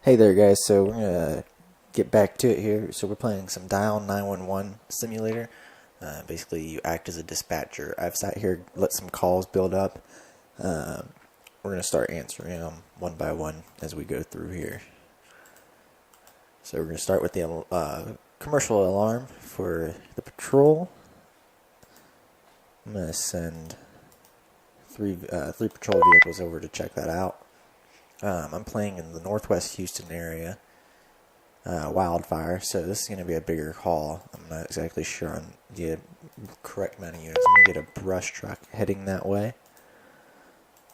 Hey there guys, so we're gonna get back to it here. So we're playing some Dial 911 simulator. Basically you act as a dispatcher. I've sat here, let some calls build up. We're gonna start answering them one by one as we go through here. So we're gonna start with the commercial alarm for the patrol. I'm gonna send three patrol vehicles over to check that out. I'm playing in the northwest Houston area, wildfire, so this is going to be a bigger call. I'm not exactly sure on the correct amount of units. I'm going to get a brush truck heading that way.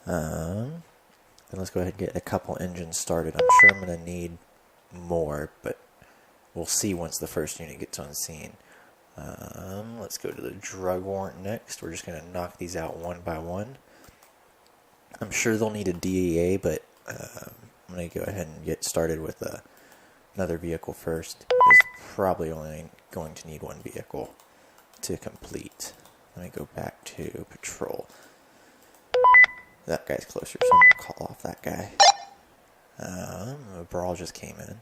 And let's go ahead and get a couple engines started. I'm sure I'm going to need more, but we'll see once the first unit gets on scene. Let's go to the drug warrant next. We're just going to knock these out one by one. I'm sure they'll need a DEA, but I'm going to go ahead and get started with another vehicle first. It's probably only going to need one vehicle to complete. Let me go back to patrol. That guy's closer, so I'm going to call off that guy. A brawl just came in.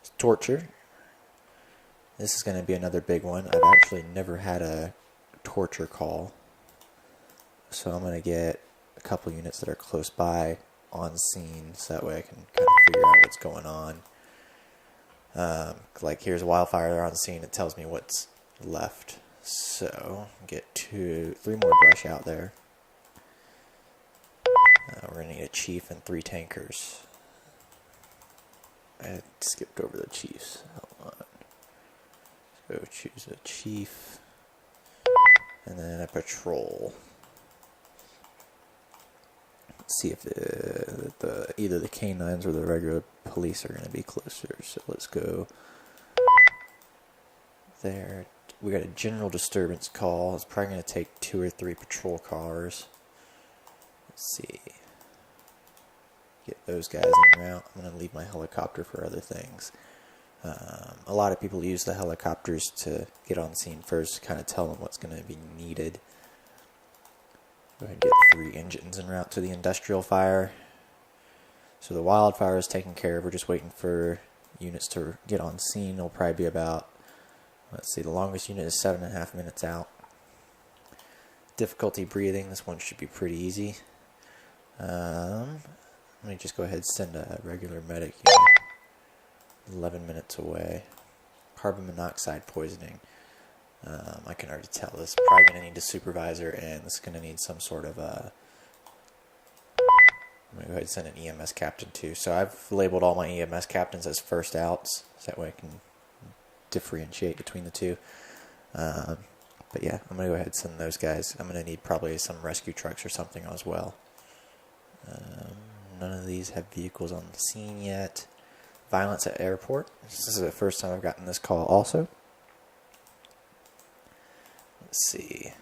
It's torture. This is going to be another big one. I've actually never had a torture call, so I'm going to get a couple units that are close by on scene, so that way I can kind of figure out what's going on. Like here's a wildfire on scene, it tells me what's left. So get 3 more brush out there. We're gonna need a chief and 3 tankers. I skipped over the chiefs. Hold on. Let's go choose a chief and then a patrol. See if either the canines or the regular police are going to be closer. So let's go there. We got a general disturbance call. It's probably going to take 2 or 3 patrol cars. Let's see. Get those guys en route. I'm going to leave my helicopter for other things. A lot of people use the helicopters to get on scene first, to kind of tell them what's going to be needed. Go ahead and get 3 engines en route to the industrial fire. So the wildfire is taken care of. We're just waiting for units to get on scene. It'll probably be about, let's see, the longest unit is 7.5 minutes out. Difficulty breathing, this one should be pretty easy. Let me just go ahead and send a regular medic unit. 11 minutes away. Carbon monoxide poisoning. I can already tell this is probably going to need a supervisor, and this is going to need some sort of I'm going to go ahead and send an EMS captain too. So I've labeled all my EMS captains as first outs, so that way I can differentiate between the two. But yeah, I'm going to go ahead and send those guys. I'm going to need probably some rescue trucks or something as well. None of these have vehicles on the scene yet. Violence at airport. This is the first time I've gotten this call also. Let's see.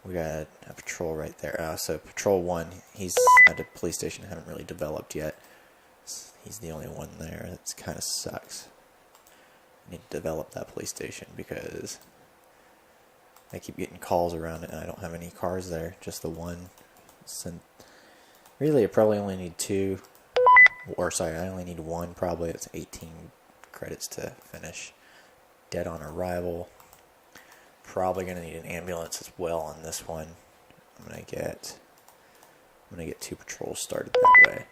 We got a patrol right there. So patrol 1, he's at a police station. Haven't really developed yet. He's the only one there. That kind of sucks. I need to develop that police station because I keep getting calls around it and I don't have any cars there. Just the one. So really, I probably only need 2. Or sorry, I only need 1 probably. It's 18 credits to finish. Dead on arrival. Probably going to need an ambulance as well on this one. I'm going to get 2 patrols started that way.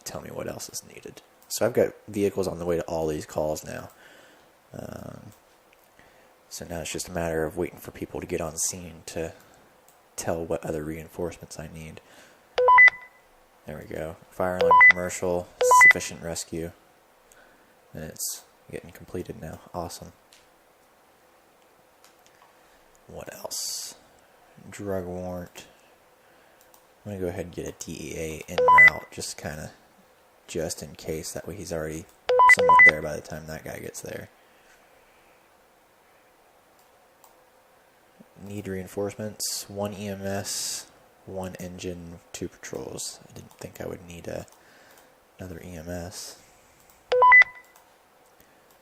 Tell me what else is needed. So I've got vehicles on the way to all these calls now. So now it's just a matter of waiting for people to get on scene to tell what other reinforcements I need. There we go. Fire alarm commercial, sufficient rescue. And it's getting completed now. Awesome. What else? Drug warrant. I'm going to go ahead and get a DEA en route, just in case. That way he's already somewhat there by the time that guy gets there. Need reinforcements. 1 EMS, 1 engine, 2 patrols. I didn't think I would need another EMS.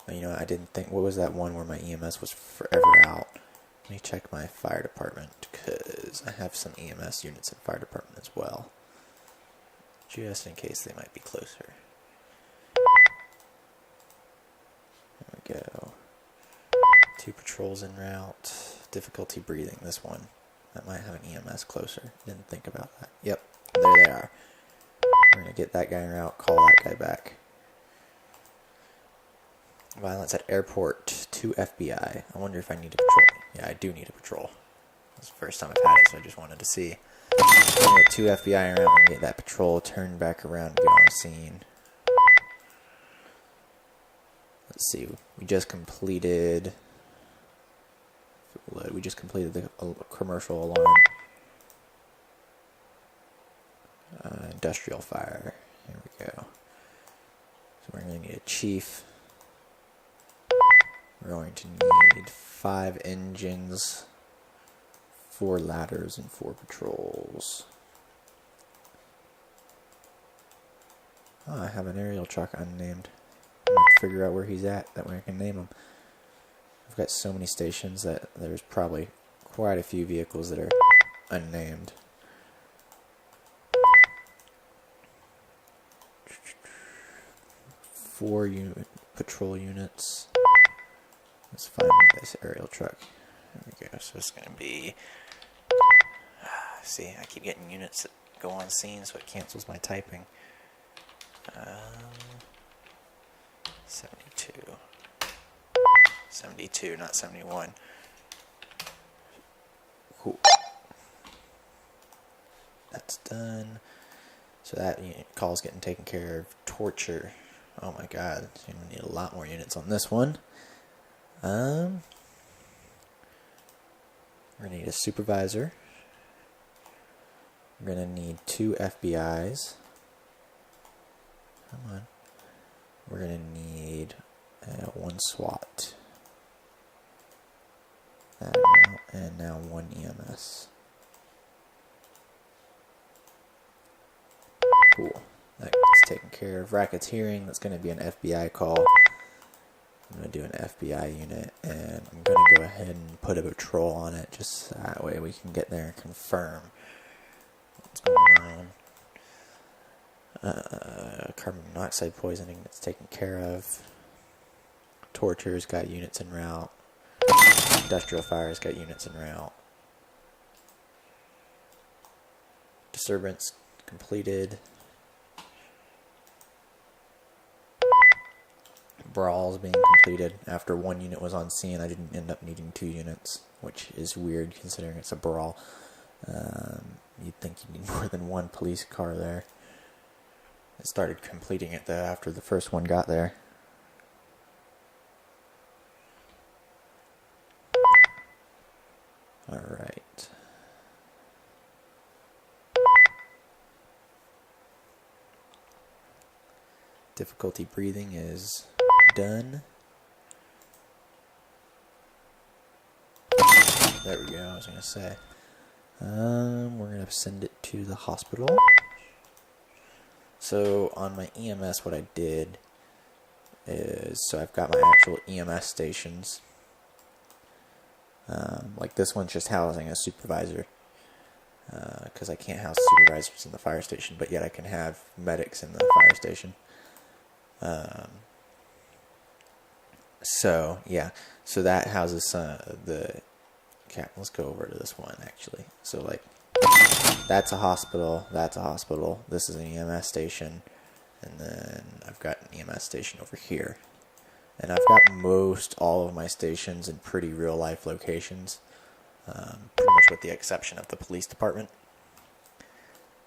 But, you know, I didn't think, what was that one where my EMS was forever out? Let me check my fire department, because I have some EMS units in fire department as well. Just in case they might be closer. patrols en route. Difficulty breathing, this one. That might have an EMS closer. Didn't think about that. Yep, there they are. We're going to get that guy en route, call that guy back. Violence at airport, 2 FBI. I wonder if I need a patrol. Yeah, I do need a patrol. It's the first time I've had it, so I just wanted to see. We're going to get 2 FBI en route. We're going to get that patrol turned back around and get on the scene. Let's see. We just completed the commercial alarm. Industrial fire. Here we go. So we're going to need a chief. We're going to need 5 engines, 4 ladders, and 4 patrols. Oh, I have an aerial truck unnamed. I'm going to have to figure out where he's at, that way I can name him. I've got so many stations that there's probably quite a few vehicles that are unnamed. Four patrol units. Let's find this aerial truck. There we go. So it's going to be... see, I keep getting units that go on scene, so it cancels my typing. 72. 72, not 71. Cool. That's done. So that call's getting taken care of. Torture. Oh my god. So we need a lot more units on this one. We're going to need a supervisor. We're going to need 2 FBIs. Come on. We're going to need 1 SWAT. That amount, and now 1 EMS. Cool. That's taken care of. Racketeering, that's going to be an FBI call. I'm going to do an FBI unit, and I'm going to go ahead and put a patrol on it, just that way we can get there and confirm what's going on. Carbon monoxide poisoning, that's taken care of. Torture's got units en route. Industrial fire's got units en route. Disturbance completed. Brawls being completed. After 1 unit was on scene, I didn't end up needing 2 units, which is weird considering it's a brawl. You'd think you need more than 1 police car there. I started completing it though after the first one got there. Alright. Difficulty breathing is done. There we go, I was going to say. We're going to send it to the hospital. So on my EMS, what I did is, so I've got my actual EMS stations. Like this one's just housing a supervisor, because I can't house supervisors in the fire station, but yet I can have medics in the fire station. So yeah, so that houses the. Okay, let's go over to this one actually. So like, that's a hospital. That's a hospital. This is an EMS station, and then I've got an EMS station over here. And I've got most all of my stations in pretty real life locations, pretty much with the exception of the police department.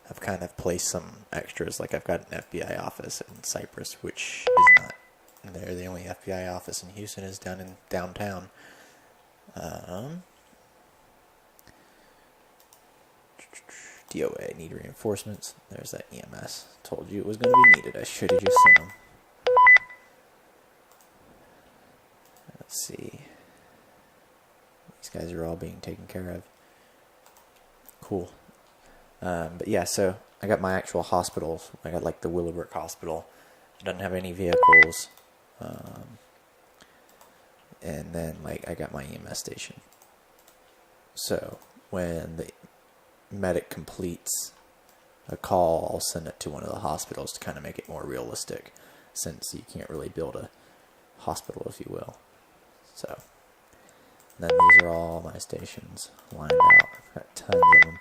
I've kind of placed some extras, like I've got an FBI office in Cypress, which is not there. The only FBI office in Houston is down in downtown. DOA, need reinforcements. There's that EMS. Told you it was going to be needed. I should have just sent them. Let's see. These guys are all being taken care of. Cool. But yeah, so I got my actual hospitals. I got like the Willowbrook Hospital. It doesn't have any vehicles. And then like I got my EMS station. So when the medic completes a call, I'll send it to one of the hospitals to kind of make it more realistic, since you can't really build a hospital, if you will. So And then these are all my stations lined out. I've got tons of them,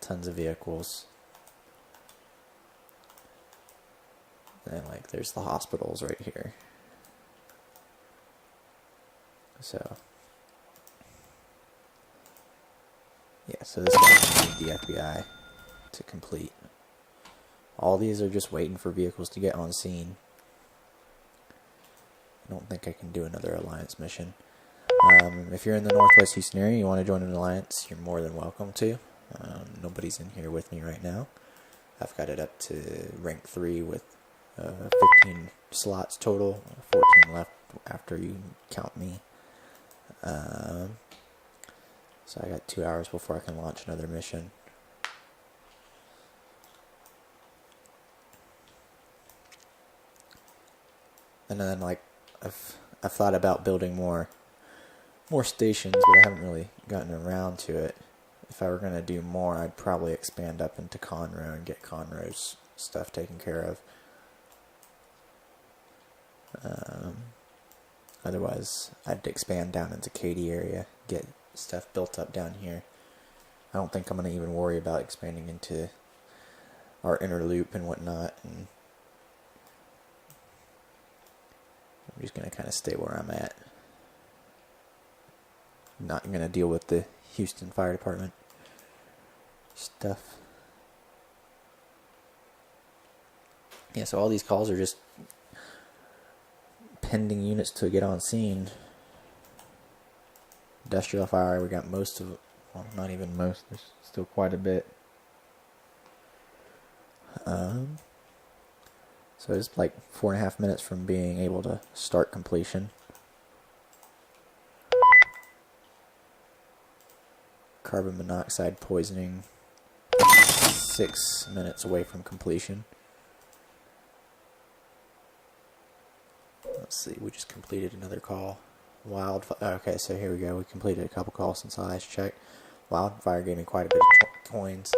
tons of vehicles. And like there's the hospitals right here. So yeah, so this guy needs the FBI to complete. All these are just waiting for vehicles to get on scene. I don't think I can do another Alliance mission. If you're in the Northwest Houston area and you want to join an Alliance, you're more than welcome to. Nobody's in here with me right now. I've got it up to rank 3 with 15 slots total, 14 left after you count me. So I got 2 hours before I can launch another mission. And then like I've thought about building more stations, but I haven't really gotten around to it. If I were going to do more, I'd probably expand up into Conroe and get Conroe's stuff taken care of. Otherwise, I'd expand down into Katy area, get stuff built up down here. I don't think I'm going to even worry about expanding into our inner loop and whatnot. And I'm just going to kind of stay where I'm at. Not going to deal with the Houston Fire Department stuff. Yeah, so all these calls are just pending units to get on scene. Industrial fire, we got most of it. Well, not even most. There's still quite a bit. So it's like 4.5 minutes from being able to start completion. Carbon monoxide poisoning, 6 minutes away from completion. Let's see, we just completed another call. Wildfire, okay, so here we go. We completed a couple calls since I last checked. Wildfire gave me quite a bit of coins.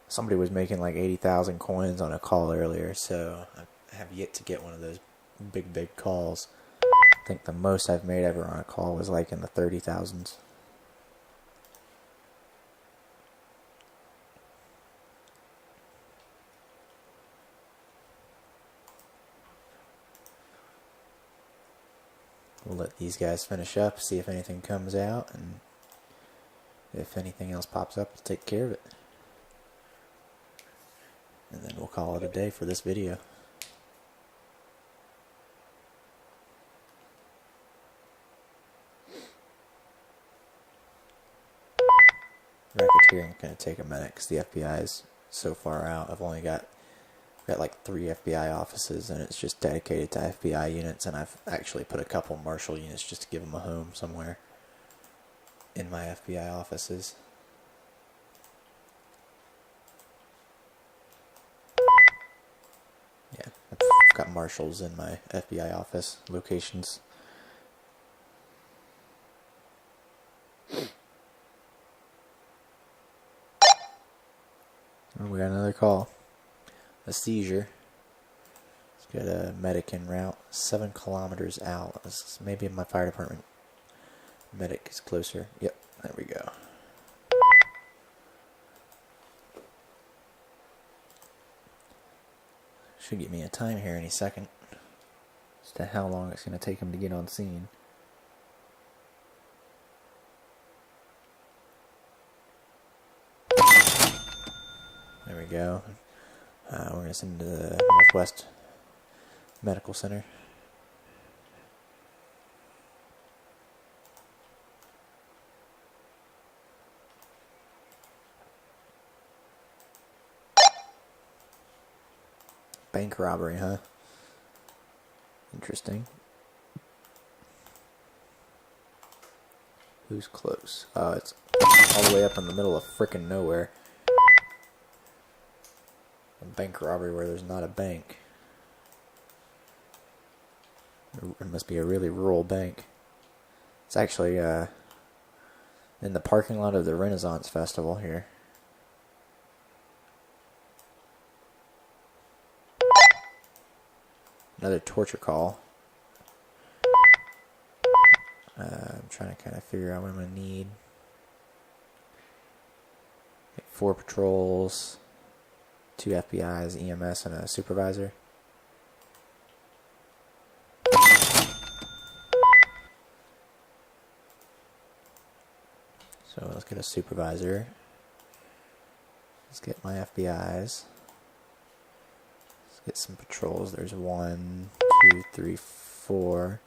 Somebody was making like 80,000 coins on a call earlier, so I have yet to get one of those big calls. I think the most I've made ever on a call was like in the 30,000s. We'll let these guys finish up, see if anything comes out, and if anything else pops up, we'll take care of it. And then we'll call it a day for this video. Racketeering is going to take a minute because the FBI is so far out. I've only got like 3 FBI offices, and it's just dedicated to FBI units, and I've actually put a couple Marshal units just to give them a home somewhere in my FBI offices. Yeah, I've got Marshals in my FBI office locations. Oh, we got another call. A seizure. Let's get a medic en route. 7 kilometers out. Maybe my fire department medic is closer. Yep, there we go. Should give me a time here any second as to how long it's going to take him to get on scene. There we go. We're going to send him to the Northwest Medical Center. Bank robbery, huh? Interesting. Who's close? Oh, it's all the way up in the middle of frickin' nowhere. A bank robbery where there's not a bank. It must be a really rural bank. It's actually in the parking lot of the Renaissance Festival here. Another torture call. I'm trying to kind of figure out what I'm going to need. 4 patrols, 2 FBIs, EMS, and a supervisor. So let's get a supervisor. Let's get my FBIs. Let's get some patrols. There's 1, 2, 3, 4.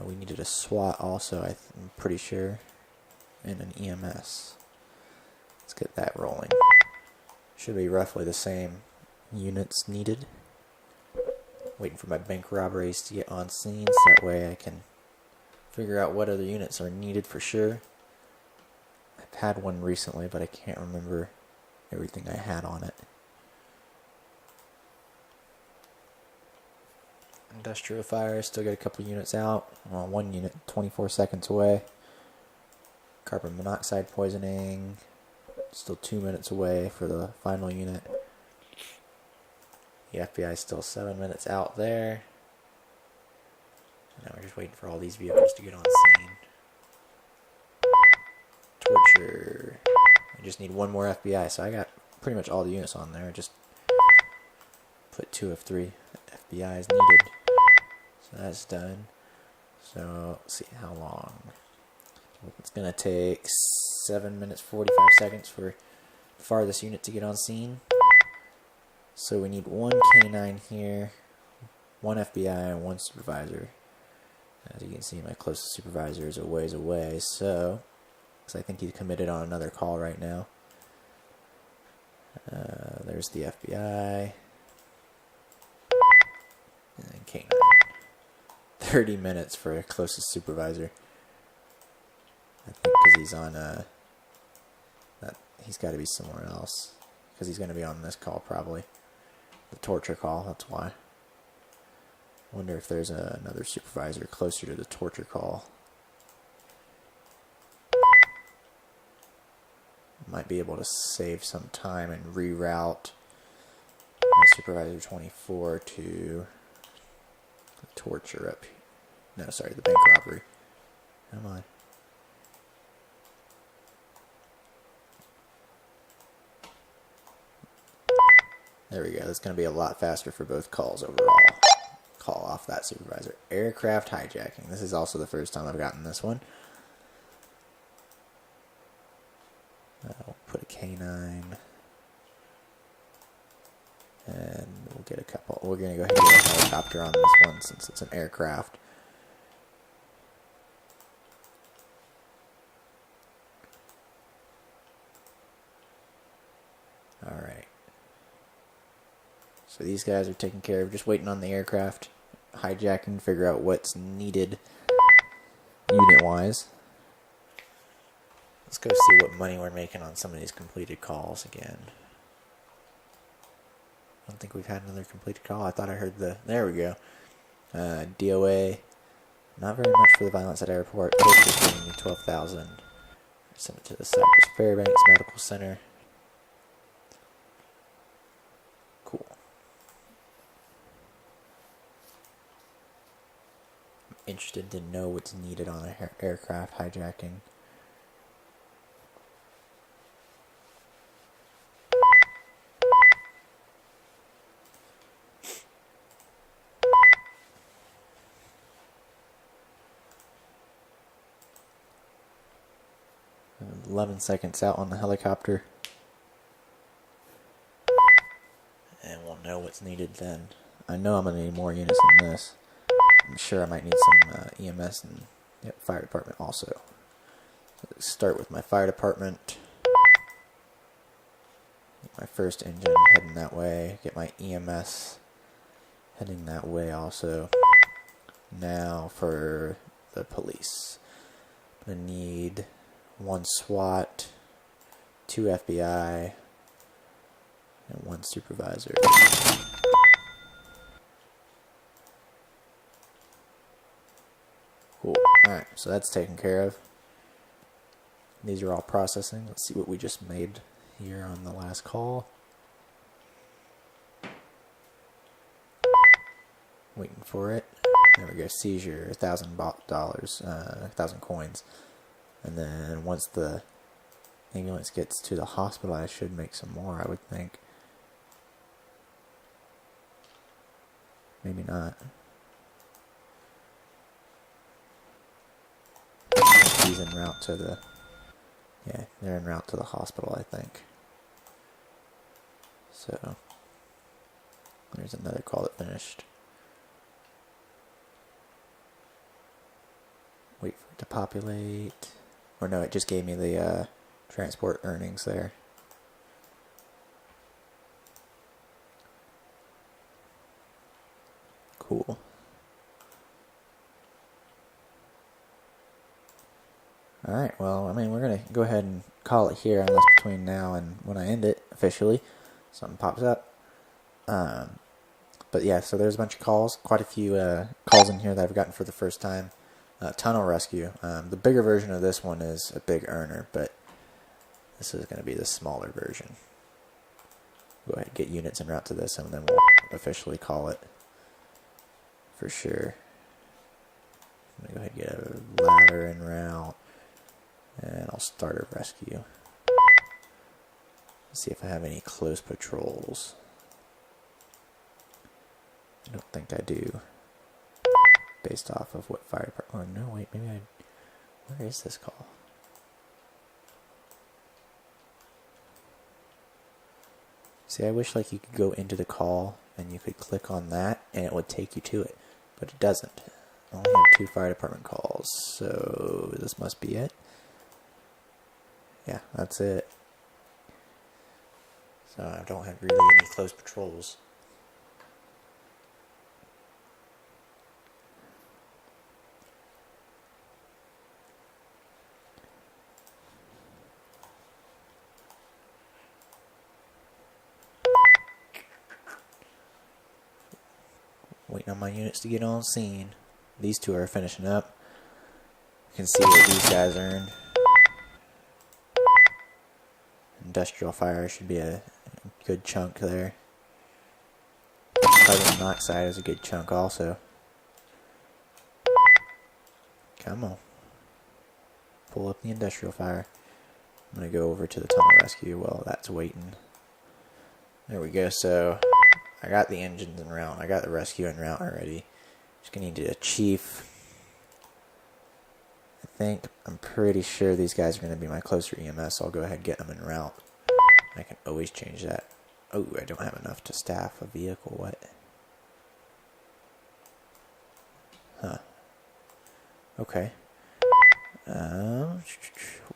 We needed a SWAT also, I'm pretty sure, and an EMS. Let's get that rolling. Should be roughly the same units needed. Waiting for my bank robberies to get on scene so that way I can figure out what other units are needed for sure. I've had one recently, but I can't remember everything I had on it. Industrial fire, still got a couple units out. Well, 1 unit 24 seconds away. Carbon monoxide poisoning, still 2 minutes away for the final unit. The FBI is still 7 minutes out there. Now we're just waiting for all these vehicles to get on scene. Torture. I just need 1 more FBI, so I got pretty much all the units on there. Just put 2 of 3 FBIs needed. So that's done. So let's see how long. It's gonna take 7 minutes 45 seconds for the farthest unit to get on scene. So we need 1 K9 here, 1 FBI, and 1 supervisor. As you can see, my closest supervisor is a ways away, so because I think he's committed on another call right now. There's the FBI. And then K9. 30 minutes for a closest supervisor. I think because he's on he's got to be somewhere else. Because he's going to be on this call probably. The torture call, that's why. I wonder if there's another supervisor closer to the torture call. Might be able to save some time and reroute my supervisor 24 to the torture up here. No, sorry, the bank robbery. Come on. There we go. That's going to be a lot faster for both calls overall. Call off that supervisor. Aircraft hijacking. This is also the first time I've gotten this one. I'll put a K9. And we'll get a couple. We're going to go ahead and get a helicopter on this one since it's an aircraft. Alright. So these guys are taken care of. Just waiting on the aircraft. Hijacking, figure out what's needed unit-wise. Let's go see what money we're making on some of these completed calls again. I don't think we've had another completed call. I thought I heard the... There we go. DOA. Not very much for the violence at airport. Postage giving me 12,000. Send it to the Cypress Fairbanks Medical Center. Cool. I'm interested to know what's needed on an aircraft hijacking. And 11 seconds out on the helicopter. And we'll know what's needed then. I know I'm going to need more units than this. I'm sure I might need some EMS and fire department also. So let's start with my fire department. Get my first engine heading that way. Get my EMS heading that way also. Now for the police. I'm going to need 1 SWAT, 2 FBI, and 1 supervisor. Cool. Alright, so that's taken care of. These are all processing. Let's see what we just made here on the last call. Waiting for it. There we go. Seizure, $1,000, 1,000 coins. And then once the ambulance gets to the hospital, I should make some more, I would think. Maybe not. He's en route to the... Yeah, they're en route to the hospital, I think. So, there's another call that finished. Wait for it to populate. Or no, it just gave me the transport earnings there. Cool. Alright, well, I mean, we're going to go ahead and call it here, unless between now and when I end it officially, something pops up. But yeah, so there's a bunch of calls, quite a few calls in here that I've gotten for the first time. Tunnel rescue. The bigger version of this one is a big earner, but this is going to be the smaller version. Go ahead and get units en route to this, and then we'll officially call it for sure. I'm going to go ahead and get a ladder en route, and I'll start a rescue. Let's see if I have any close patrols. I don't think I do. Based off of what fire department... Oh, no, wait, maybe I... Where is this call? See, I wish like you could go into the call and you could click on that and it would take you to it. But it doesn't. I only have 2 fire department calls, so this must be it. Yeah, that's it. So I don't have really any close patrols. Waiting on my units to get on scene. These 2 are finishing up. You can see what these guys earned. Industrial fire should be a good chunk there. Carbon monoxide is a good chunk also. Come on. Pull up the industrial fire. I'm going to go over to the tunnel rescue while that's waiting. There we go. So I got the engines en route. I got the rescue en route already. Just going to need a chief. I'm pretty sure these guys are going to be my closer EMS, so I'll go ahead and get them en route. I can always change that. Oh, I don't have enough to staff a vehicle. What? Huh. Okay.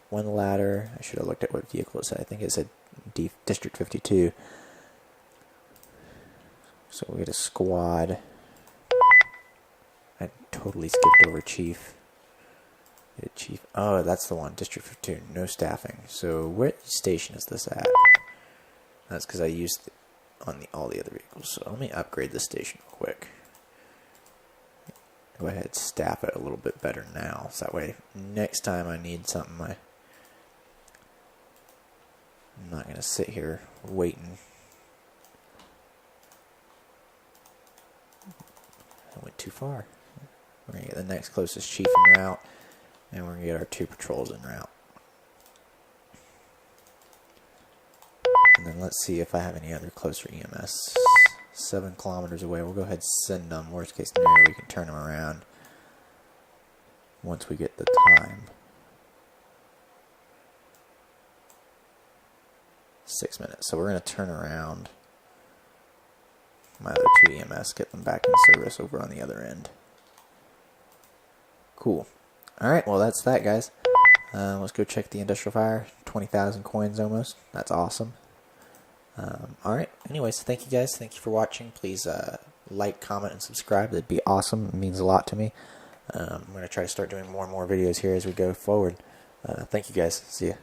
One ladder. I should have looked at what vehicle it said. I think it said District 52. So we get a squad. I totally skipped over chief. Get a chief. Oh, that's the one. District 52. No staffing. So what station is this at? That's because I used it on all the other vehicles. So let me upgrade the station real quick. Go ahead and staff it a little bit better now. So that way, next time I need something, I'm not going to sit here waiting. I went too far. We're going to get the next closest chief en route, and we're going to get our 2 patrols en route. And then let's see if I have any other closer EMS. 7 kilometers away. We'll go ahead and send them. Worst case scenario, we can turn them around once we get the time. 6 minutes. So we're going to turn around my other 2 EMS, get them back in service over on the other end. Cool. Alright, well that's that, guys. Let's go check the industrial fire. 20,000 coins almost. That's awesome. Alright, anyways, thank you guys. Thank you for watching. Please like, comment, and subscribe. That'd be awesome. It means a lot to me. I'm going to try to start doing more and more videos here as we go forward. Thank you guys. See ya.